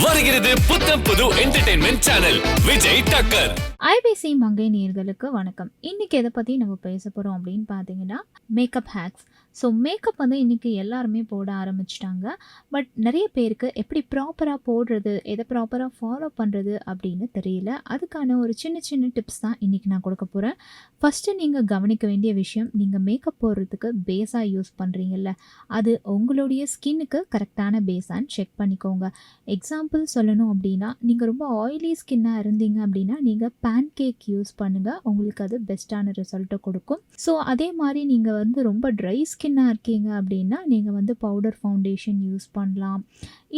வருகிறது புத்தம் புது என்டர்டெயின்மெண்ட் சேனல் விஜய் டக்கர். IBC மங்கை நேயர்களுக்கு வணக்கம். இன்னைக்கு எதை பற்றி நம்ம பேச போகிறோம் அப்படின்னு பார்த்தீங்கன்னா மேக்கப் ஹேக்ஸ். ஸோ மேக்கப் வந்து இன்றைக்கி எல்லாருமே போட ஆரம்பிச்சிட்டாங்க. பட் நிறைய பேருக்கு எப்படி ப்ராப்பராக போடுறது, எதை ப்ராப்பராக ஃபாலோ பண்ணுறது அப்படின்னு தெரியல. அதுக்கான ஒரு சின்ன சின்ன டிப்ஸ் தான் இன்றைக்கி நான் கொடுக்க போகிறேன். ஃபஸ்ட்டு நீங்கள் கவனிக்க வேண்டிய விஷயம், நீங்கள் மேக்கப் போடுறதுக்கு பேஸாக யூஸ் பண்ணுறீங்கல்ல, அது உங்களுடைய ஸ்கின்னுக்கு கரெக்டான பேஸான்னு செக் பண்ணிக்கோங்க. எக்ஸாம்பிள் சொல்லணும் அப்படின்னா, நீங்கள் ரொம்ப ஆயிலி ஸ்கின்னாக இருந்தீங்க அப்படின்னா நீங்கள் பேன் கேக் யூஸ் பண்ணுங்கள், உங்களுக்கு அது பெஸ்ட்டான ரிசல்ட்டை கொடுக்கும். ஸோ அதே மாதிரி நீங்கள் வந்து ரொம்ப ட்ரை ஸ்கின்னாக இருக்கீங்க அப்படின்னா நீங்கள் வந்து பவுடர் ஃபவுண்டேஷன் யூஸ் பண்ணலாம்,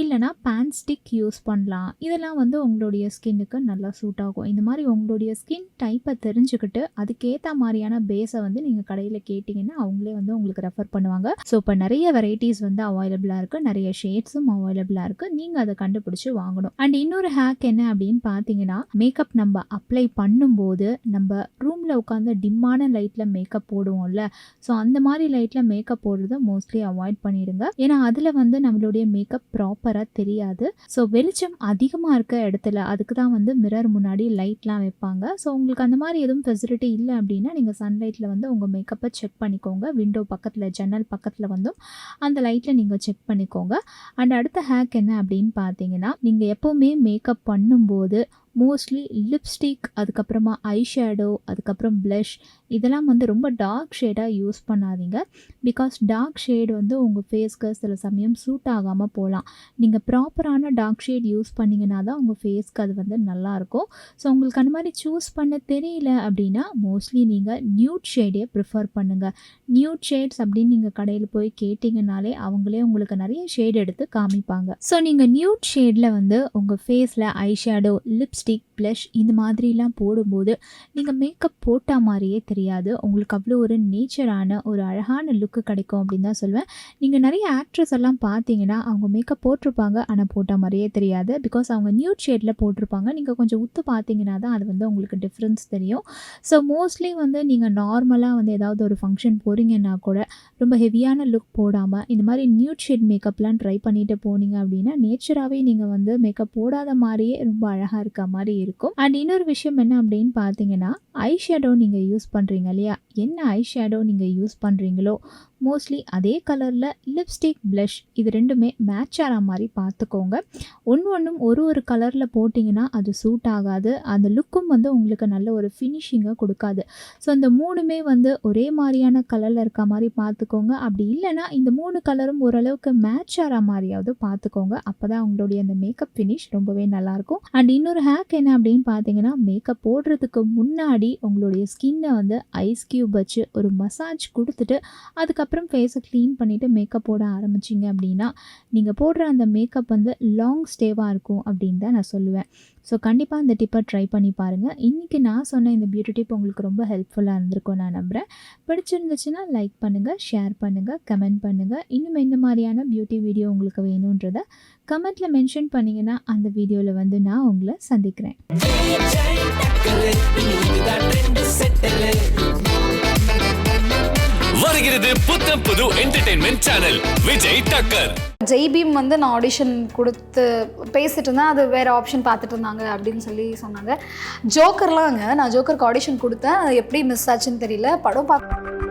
இல்லைனா பேன் ஸ்டிக் யூஸ் பண்ணலாம். இதெல்லாம் வந்து உங்களுடைய ஸ்கின்னுக்கு நல்லா சூட் ஆகும். இந்த மாதிரி உங்களுடைய ஸ்கின் டைப்பை தெரிஞ்சுக்கிட்டு அதுக்கேற்ற மாதிரியான பேஸை வந்து நீங்கள் கடையில் கேட்டிங்கன்னா அவங்களே வந்து உங்களுக்கு ரெஃபர் பண்ணுவாங்க. ஸோ இப்போ நிறைய வெரைட்டிஸ் வந்து அவைலபிளாக இருக்குது, நிறைய ஷேட்ஸும் அவைலபிளாக இருக்குது. நீங்கள் அதை கண்டுபிடிச்சி வாங்கணும். அண்ட் இன்னொரு ஹேக் என்ன அப்படின்னு பார்த்தீங்கன்னா, மேக்கப் நம்ம அப்ளை பண்ணும்போது நம்ம ரூமில் உட்காந்து டிம்மான லைட்டில் மேக்கப் போடுவோம்ல, ஸோ அந்த மாதிரி லைட்டில் மேக்கப் போடுறத மோஸ்ட்லி அவாய்ட் பண்ணிடுங்க. ஏன்னா அதில் வந்து நம்மளுடைய மேக்கப் ப்ராப்பராக தெரியாது. ஸோ வெளிச்சம் அதிகமாக இருக்க இடத்துல அதுக்கு தான் வந்து மிரர் முன்னாடி லைட்லாம் வைப்பாங்க. ஸோ உங்களுக்கு அந்த மாதிரி எதுவும் ஃபெசிலிட்டி இல்லை அப்படின்னா நீங்கள் சன்லைட்டில் வந்து உங்கள் மேக்கப்பை செக் பண்ணிக்கோங்க. விண்டோ பக்கத்தில், ஜன்னல் பக்கத்தில் வந்து அந்த லைட்டில் நீங்கள் செக் பண்ணிக்கோங்க. அண்ட் அடுத்த ஹேக் என்ன அப்படின்னு பார்த்தீங்கன்னா, நீங்கள் எப்போவுமே மேக்கப் பண்ணும்போது மோஸ்ட்லி லிப்ஸ்டிக், அதுக்கப்புறமா ஐஷேடோ, அதுக்கப்புறம் ப்ளஷ், இதெல்லாம் வந்து ரொம்ப டார்க் ஷேடாக யூஸ் பண்ணாதீங்க. பிகாஸ் டார்க் ஷேட் வந்து உங்கள் ஃபேஸ்க்கு சில சமயம் சூட் ஆகாமல் போகலாம். நீங்கள் ப்ராப்பரான டார்க் ஷேட் யூஸ் பண்ணிங்கன்னா தான் உங்கள் ஃபேஸ்க்கு அது வந்து நல்லாயிருக்கும். ஸோ உங்களுக்கு அந்த மாதிரி சூஸ் பண்ண தெரியல அப்படின்னா மோஸ்ட்லி நீங்கள் நியூட் ஷேடே ப்ரிஃபர் பண்ணுங்கள். நியூட் ஷேட்ஸ் அப்படின்னு நீங்கள் கடையில் போய் கேட்டிங்கனாலே அவங்களே உங்களுக்கு நிறைய ஷேட் எடுத்து காமிப்பாங்க. ஸோ நீங்கள் நியூட் ஷேடில் வந்து உங்கள் ஃபேஸில் ஐஷேடோ, லிப்ஸ்டிக், ப்ளஷ் இந்த மாதிரிலாம் போடும்போது நீங்கள் மேக்கப் போட்ட மாதிரியே தெரியாது. உங்களுக்கு அவ்வளோ ஒரு நேச்சரான ஒரு அழகான லுக்கு கிடைக்கும் அப்படின்னு தான் சொல்லுவேன். நீங்கள் நிறைய ஆக்ட்ரஸ் எல்லாம் பார்த்தீங்கன்னா அவங்க மேக்கப் போட்டிருப்பாங்க, ஆனால் போட்ட மாதிரியே தெரியாது. பிகாஸ் அவங்க நியூட் ஷேடில் போட்டிருப்பாங்க. நீங்கள் கொஞ்சம் உத்து பார்த்தீங்கன்னா தான் அது வந்து உங்களுக்கு டிஃப்ரென்ஸ் தெரியும். ஸோ மோஸ்ட்லி வந்து நீங்கள் நார்மலாக வந்து ஏதாவது ஒரு ஃபங்க்ஷன் போகிறீங்கன்னா கூட ரொம்ப ஹெவியான லுக் போடாமல் இந்த மாதிரி நியூட் ஷேட் மேக்கப்லாம் ட்ரை பண்ணிட்டு போனீங்க அப்படின்னா நேச்சராகவே நீங்கள் வந்து மேக்கப் போடாத மாதிரியே ரொம்ப அழகாக இருக்க மாதிரி இருக்கும். அண்ட் இன்னொரு விஷயம் என்ன அப்படின்னு பார்த்தீங்கன்னா, ஐஷேடோ நீங்கள் யூஸ் பண்ணுறீங்க இல்லையா, என்ன ஐஷேடோ நீங்கள் யூஸ் பண்ணுறீங்களோ மோஸ்ட்லி அதே கலரில் லிப்ஸ்டிக், ப்ளஷ் இது ரெண்டுமே மேட்ச் ஆகிற மாதிரி பார்த்துக்கோங்க. ஒன்றும் ஒரு கலரில் போட்டிங்கன்னா அது சூட் ஆகாது, அந்த லுக்கும் வந்து உங்களுக்கு நல்ல ஒரு ஃபினிஷிங்கை கொடுக்காது. ஸோ இந்த மூணுமே வந்து ஒரே மாதிரியான கலரில் இருக்க மாதிரி பார்த்துக்கோங்க. அப்படி இல்லைனா இந்த 3 கலரும் ஓரளவுக்கு மேட்ச் ஆகிற மாதிரியாவது பார்த்துக்கோங்க. அப்போ தான் உங்களுடைய அந்த மேக்கப் ஃபினிஷ் ரொம்பவே நல்லாயிருக்கும். அண்ட் இன்னொரு ஹேக் என்ன அப்படின்னு பார்த்தீங்கன்னா, மேக்கப் போடுறதுக்கு முன்னாடி உங்களுடைய ஸ்கின்னை வந்து ஐஸ் க்யூப் வச்சு ஒரு மசாஜ் கொடுத்துட்டு அதுக்கப்புறம் ஃபேஸை க்ளீன் பண்ணிவிட்டு மேக்கப் போட ஆரம்பிச்சிங்க அப்படின்னா நீங்கள் போடுற அந்த மேக்கப் வந்து லாங் ஸ்டேவாக இருக்கும் அப்படின்னு தான் நான் சொல்லுவேன். ஸோ கண்டிப்பாக இந்த டிப்பை ட்ரை பண்ணி பாருங்கள். இன்றைக்கி நான் சொன்ன இந்த பியூட்டி டிப் உங்களுக்கு ரொம்ப ஹெல்ப்ஃபுல்லாக இருந்திருக்கும் நான் நம்புகிறேன். பிடிச்சிருந்துச்சுன்னா லைக் பண்ணுங்கள், ஷேர் பண்ணுங்கள், கமெண்ட் பண்ணுங்கள். இன்னும் இந்த மாதிரியான பியூட்டி வீடியோ உங்களுக்கு வேணுன்றதை கமெண்ட்டில் மென்ஷன் பண்ணிங்கன்னா அந்த வீடியோவில் வந்து நான் உங்களை சந்திக்கிறேன். வருகிறது புத்தம் புது என்டர்டெயின்மெண்ட் சேனல் விஜய் டக்கர். ஜெய்பீம் வந்து நான் ஆடிஷன் கொடுத்து பேசிட்டு இருந்தேன், அது வேறு ஆப்ஷன் பார்த்துட்டு இருந்தாங்க அப்படின்னு சொல்லி சொன்னாங்க. ஜோக்கர்லாங்க, நான் ஜோக்கருக்கு ஆடிஷன் கொடுத்தேன், அது எப்படி மிஸ் ஆச்சுன்னு தெரியல. படம் பார்க்க